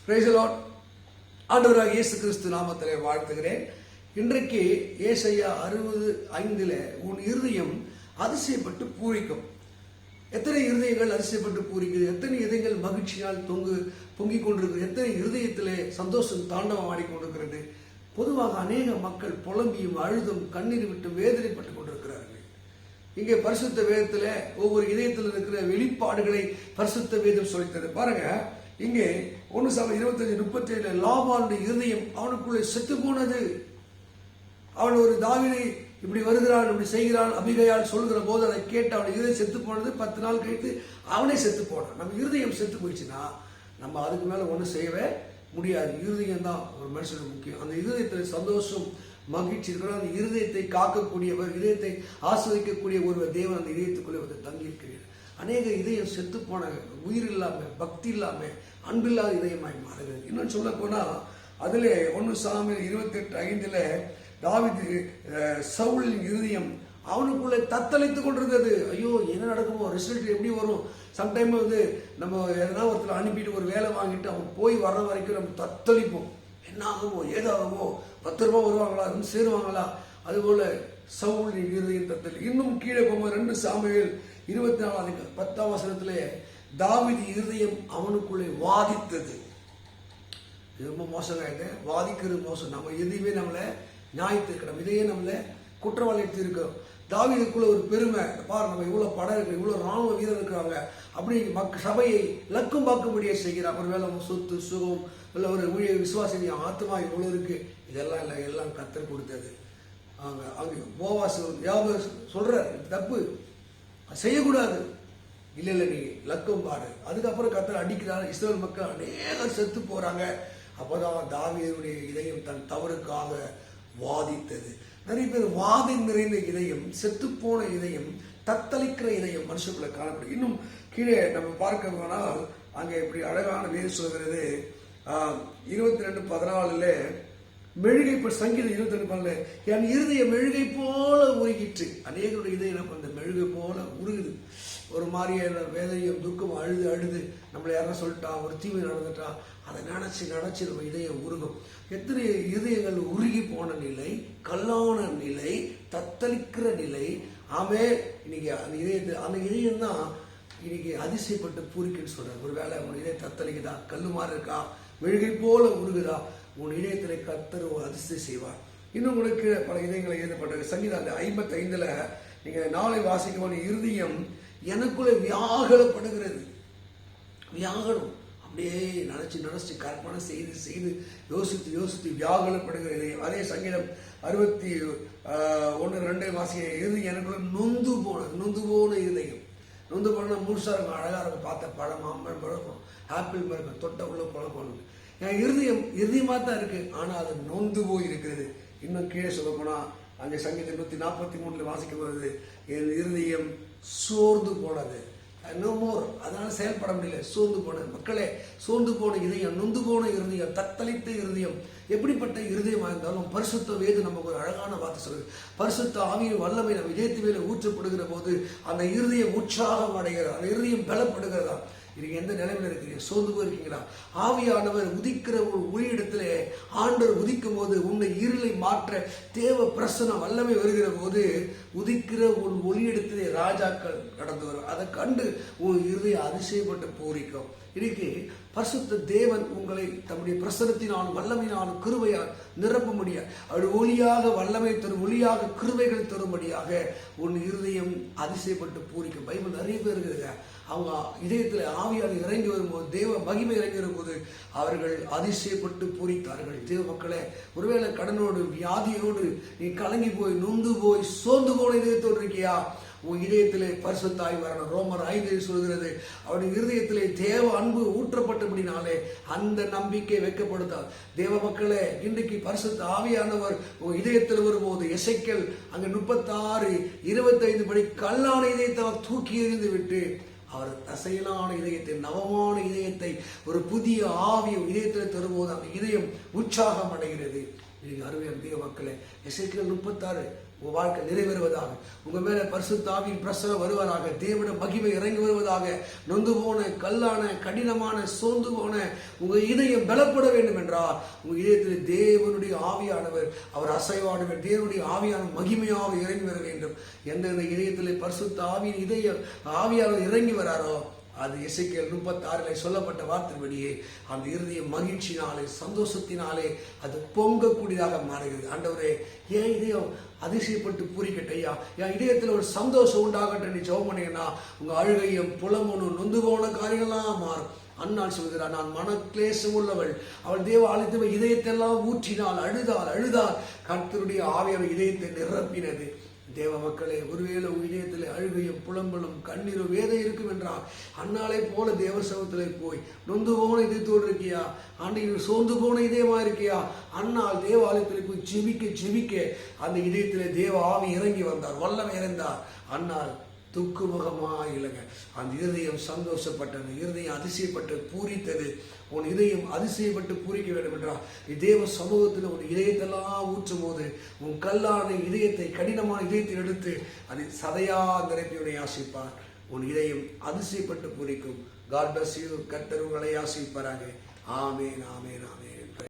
Praise the Lord. ஆண்டவராகிய இயேசு கிறிஸ்து நாமத்திலே வாழ்த்துகிறேன். இன்றைக்கு ஏசாயா 60:5 உன் இருதயம் அதிசயப்பட்டு பூரிக்கும். எத்தனை இருதயங்கள் அதிசயப்பட்டு பூரிக்குது? எத்தனை இதயங்கள் மகிழ்ச்சியால் பொங்கிக் கொண்டிருக்கிறது? எத்தனை இருதயத்திலே சந்தோஷம் தாண்டவம் ஆடிக்கொண்டிருக்கிறது? பொதுவாக அநேக மக்கள் புலம்பியும் அழுதும் கண்ணீர் விட்டு வேதனைப்பட்டுக் கொண்டிருக்கிறார்கள். இங்கே பரிசுத்த வேதத்துல ஒவ்வொரு இதயத்தில் இருக்கிற வெளிப்பாடுகளை பரிசுத்த வேதம் சொல்லித்தது. பாருங்க, இங்கே 1 சாமுவேல் 25:37 லாபானுடைய இருதயம் அவனுக்குள்ளே செத்து போனது. அவன் ஒரு தாவீதை இப்படி வருகிறான், இப்படி செய்கிறான், அபிகையால் சொல்கிற போது அதை கேட்டு அவன் இருதயம் செத்து போனது. 10 நாள் கழித்து அவனே செத்து போனான். நம்ம இருதயம் செத்து போயிடுச்சுன்னா நம்ம அதுக்கு மேல ஒன்றும் செய்யவே முடியாது. இருதயம் தான் ஒரு மனுஷனுக்கு முக்கியம். அந்த இருதயத்தில் சந்தோஷம் மகிழ்ச்சி இருக்கிறோம். அந்த இருதயத்தை காக்கக்கூடியவர், இதயத்தை ஆஸ்வதிக்கக்கூடிய ஒரு தேவன் அந்த இதயத்துக்குள்ளே வந்து தங்கி இருக்கிறார். அநேக இதயம் செத்து போன, உயிர் இல்லாம, பக்தி இல்லாம, அன்பில்லாத இதயமாய் மாறுகிறது. இன்னும் சொல்ல போனா அதுல 1 சாமுவேல் 28:5 தாவீது சவுலின் இருதயம் அவனுக்குள்ளே தத்தளித்துக் கொண்டிருந்தது. ஐயோ என்ன நடக்குமோ, ரிசல்ட் எப்படி வரும்? சம்டைம் நம்ம எதனா ஒருத்தர் அனுப்பிட்டு ஒரு வேலை வாங்கிட்டு அவன் போய் வர்ற வரைக்கும் நம்ம தத்தளிப்போம். என்ன ஆகுமோ, ஏதாகுமோ, 10 ரூபாய் வருவாங்களா, சேருவாங்களா? அதுபோல சவுலின் இருதயம் தத்தளி. இன்னும் கீழே போகும்போது 2 சாமுவேல் 24:10 தாவீது இருதயம் அவனுக்குள்ளே வாதித்தது. ரொம்ப மோசங்க. வாதிக்கிறது மோசம். நம்ம எதையுமே நம்மளை நியாயத்திருக்கணும், இதையே நம்மள குற்றவாளி எடுத்திருக்கோம். தாவீதுக்குள்ள ஒரு பெருமை, பாரு நம்ம இவ்வளவு படம் இருக்கு, இவ்வளவு ராணுவ வீரர் இருக்கிறாங்க, அப்படி சபையை லக்கும் பார்க்கும்படியே செய்கிறார். ஒரு வேலை சொத்து சுகம் இல்லை ஒரு ஊழிய விசுவாசி ஆத்மா இவ்வளவு இருக்கு, இதெல்லாம் இல்லை, எல்லாம் கத்தர் கொடுத்தது. அங்க போவாஸ் சொல்ற தப்பு செய்யக்கூடாது. இல்ல நீ லக்கம் பாரு. அதுக்கப்புறம் கத்தர் அடிக்கிறார். இஸ்ரவேல் மக்கள் அநேகம் செத்து போறாங்க. அப்பதான் தாவீதுடைய இதயம் தன் தவறுக்காக வாதித்தது. நிறைய பேர் வாதம் நிறைந்த இதயம், செத்து போன இதயம், தத்தளிக்கிற இதயம் மனுஷக்குள்ள காணப்படும். இன்னும் கீழே நம்ம பார்க்க போனால் அங்கே இப்படி அழகான வேறு சொல்கிறது. 22:14 மெழுகை சங்கீதம் 22:14 என் இருதய மெழுகை போல உருகிற்று. அநேகருடைய இதயம் அந்த மெழுகை போல உருகுது. ஒரு மாதிரியான வேதனையும் துக்கம் அழுது அழுது நம்மளை யாரும் சொல்லிட்டா, ஒரு தீமை நடந்துட்டா, அதை நினைச்சு நம்ம இதயம் உருகும். எத்தனை இதயங்கள் உருகி போன நிலை, கல்லான நிலை, தத்தளிக்கிற நிலை. ஆமே இன்னைக்கு அந்த இதயம் தான் இன்னைக்கு அதிசயப்பட்டு பூரிக்குன்னு சொல்றாரு. ஒரு வேலை உன் இதயம் தத்தளிக்குதா, கல்லு மாதிரி இருக்கா, மெழுகை போல உருகுதா, உன் இதயத்திலே கர்த்தர் ஒரு அதிசயம் செய்வார். இன்னும் உங்களுக்கு பல இதயங்களை எழுதப்பட்ட சங்கீதம் 55 நீங்க நாளை வாசிக்கும் இருதயம் எனக்குள்ளே வியாகலப்படுகிறது. வியாகலம் அப்படியே நினைச்சு கற்பனை செய்து யோசித்து வியாகலப்படுகிறது. அதே சங்கீதம் 61:2 வாசிக்க இருதயம் எனக்குள்ள நொந்து போன இருதயம். நொந்து போன முழுசா இருக்கும், அழகா இருக்கும், பார்த்த பழம், மாம்பழம் பழக்கம், ஆப்பிள் பழக்கம், தொட்ட உள்ள பழக்கம். என் இருதயமா தான் இருக்கு, ஆனா அது நொந்து போய் இருக்கிறது. இன்னும் கீழே சொல்ல போனா அங்கே சங்கீதம் 143 வாசிக்கும் போது என் இருதயம் சோர்ந்து போனது. நோ மோர், அதனால செயல்பட முடியல, சோர்ந்து போனது. மக்களே, சோர்ந்து போன இதயம், நொந்து போன இருதயம், தத்தளித்த இருதயம், எப்படிப்பட்ட இருதயமா இருந்தாலும் பரிசுத்த வேதம் நமக்கு ஒரு அழகான வார்த்தை சொல்லுது. பரிசுத்த ஆவியின் வல்லமை நம்ம இதயத்து மேல ஊற்றப்படுகிற போது அந்த இருதயம் உற்சாகம் அடைகிறது, அந்த இருதயம் பலப்படுகிறதா. நீங்க எந்த நிலைமையில இருக்கிறீங்க? சோர்ந்து போயிருக்கீங்களா? ஆவியானவர் உதிக்கிற ஒரு ஒளியிடத்திலே ஆண்டவர் உதிக்கும் போது உன்னை இருளை மாற்ற தேவ பிரசனம் வல்லமை வருகிற போது உதிக்கிற உன் ஒளியிடத்திலே ராஜாக்கள் கடந்து வரும். அதை கண்டு உன் இருதயம் அதிசயப்பட்டு பூரிக்கும். இன்னைக்கு பரிசுத்த தேவன் உங்களை தம்முடைய பிரசனத்தினாலும் வல்லமையினாலும் கிருபையால் நிரப்ப முடியாது. அவருடைய ஒளியாக வல்லமை தரும், ஒளியாக கிருபைகள் தரும்படியாக உன் இருதயம் அதிசயப்பட்டு பூரிக்கும். பைபிள் நிறைய பேர் இருக்கிறாங்க, அவங்க இதயத்தில் ஆவியால் இறங்கி வரும்போது, தேவ மகிமை இறங்கி வரும்போது அவர்கள் அதிசயப்பட்டு பூரித்தார்கள். தேவ மக்களே, ஒருவேளை கடனோடு வியாதியோடு நீ கலங்கி போய் நொந்து போய் சோர்ந்து போன இதயத்தோடு இருக்கியா? உன் இதயத்திலே பரிசுத்தாய் வரணும். ரோமர் 5 சொல்கிறது, அவருடைய இருதயத்திலே தேவ அன்பு ஊற்றப்பட்டபடினாலே அந்த நம்பிக்கை வைக்கப்படுத்தார். தேவ மக்களே, இன்றைக்கு பரிசுத்த ஆவியானவர் உன் இதயத்தில் வரும்போது எசேக்கியேல் அங்க 36:25 படி கல்லான இதயத்தை அவர் தூக்கி எறிந்து விட்டு அவர் தசையிலான இதயத்தை, நவமான இதயத்தை, ஒரு புதிய ஆவிய இதயத்தில் தரும்போது அந்த இதயம் உற்சாகம் அடைகிறது. அருமையான தேவ மக்களே, எசேக்கியேல் 36 உங்க வாழ்க்கை நிறைவேறுவதாக. உங்க மேல பரிசுத்த ஆவியின் பிரசனம் வருவதாக. தேவனுடைய மகிமை இறங்கி வருவதாக. நொந்து போன, கல்லான, கடினமான, சோர்ந்து போன உங்க இதயம் பலப்பட வேண்டும் என்றால் உங்க இதயத்தில் தேவனுடைய ஆவியானவர் அவர் அசைவானவர், தேவனுடைய ஆவியானவர் மகிமையாக இறங்கி வர வேண்டும். எந்தெந்த இதயத்தில் பரிசுத்த ஆவியின் ஆவியானவர் இறங்கி வராரோ அது எசேக்கியேல் 36 சொல்லப்பட்ட வார்த்தைப்படியே அந்த இருதயம் மகிழ்ச்சினாலே, சந்தோஷத்தினாலே அது பொங்கக்கூடியதாக மாறுகிறது. ஆண்டவரே, ஏன் இதயம் அதிசயப்பட்டு பூரிக்கட்டையா, என் இதயத்தில் ஒரு சந்தோஷம் உண்டாகட்டும் நீ ஜெபம் பண்ணீங்கன்னா உங்க அழுகையும் புலம்பணும் நொந்து போன காரியங்கள்லாம் மாறும். அன்னாள் சொல்கிறார், நான் மனக்லேசம் உள்ளவள், அவள் தேவ ஆலயத்தில் இதயத்தெல்லாம் ஊற்றினாள், அழுதாள். கர்த்தருடைய ஆவியானவர் இதயத்தை நிரப்பினது. தேவ மக்களே, ஒருவேளை இதயத்தில் அழுகையும் புலம்பலும் கண்ணீரும் வேதை இருக்கும் என்றால் அன்னாலை போல தேவ சமூகத்திலே போய் நொந்து போன இதயத்தோடு இருக்கியா, ஆண்டையில் சோர்ந்து போன இதயமா இருக்கியா, அன்னால் தேவாலயத்தில் போய் ஜெபிக்க அந்த இதயத்திலே தேவ ஆவி இறங்கி வந்தார், வல்லமை இறந்தார். அன்னால் துக்குமுகமா இல்லைங்க, அந்த இருதயம் சந்தோஷப்பட்டது, இருதயம் அதிசயப்பட்டு பூரித்தது. உன் இதயம் அதிசயப்பட்டு பூரிக்க வேண்டும் என்றால் தேவ சமூகத்தில் உன் இதயத்தெல்லாம் ஊற்றும் போது உன் கல்லான இதயத்தை, கடினமான இதயத்தை எடுத்து அதை சதையா நிரப்பி ஆசிப்பார். உன் இதயம் அதிசயப்பட்டு பூரிக்கும். God bless you. கர்த்தர் உங்களை ஆசிப்பாராக. ஆமேன், ஆமேன், ஆமேன்.